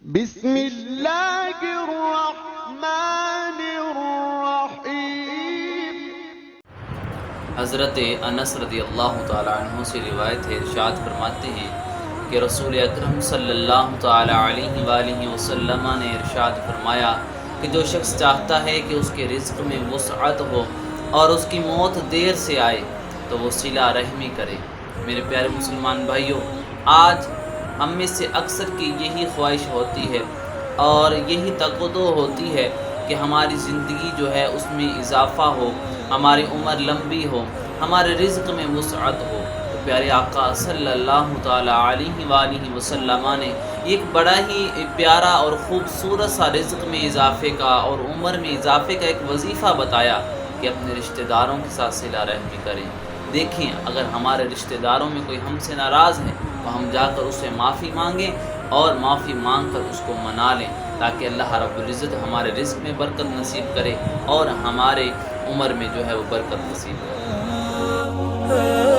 بسم اللہ الرحمن الرحیم۔ حضرت انس رضی اللہ تعالیٰ عنہ سے روایت ہے، ارشاد فرماتے ہیں کہ رسول اکرم صلی اللہ تعالیٰ علیہ وآلہ وسلم نے ارشاد فرمایا کہ جو شخص چاہتا ہے کہ اس کے رزق میں وسعت ہو اور اس کی موت دیر سے آئے تو وہ صلہ رحمی کرے۔ میرے پیارے مسلمان بھائیوں، آج ہم میں سے اکثر کی یہی خواہش ہوتی ہے اور یہی تقاضا ہوتی ہے کہ ہماری زندگی جو ہے اس میں اضافہ ہو، ہماری عمر لمبی ہو، ہمارے رزق میں وسعت ہو۔ تو پیارے آقا صلی اللہ تعالیٰ علیہ وآلہ وسلم نے ایک بڑا ہی پیارا اور خوبصورت سا رزق میں اضافے کا اور عمر میں اضافے کا ایک وظیفہ بتایا کہ اپنے رشتہ داروں کے ساتھ صلہ رحمی کریں۔ دیکھیں، اگر ہمارے رشتہ داروں میں کوئی ہم سے ناراض ہے تو ہم جا کر اسے معافی مانگیں اور معافی مانگ کر اس کو منا لیں، تاکہ اللہ رب العزت ہمارے رزق میں برکت نصیب کرے اور ہمارے عمر میں جو ہے وہ برکت نصیب کرے۔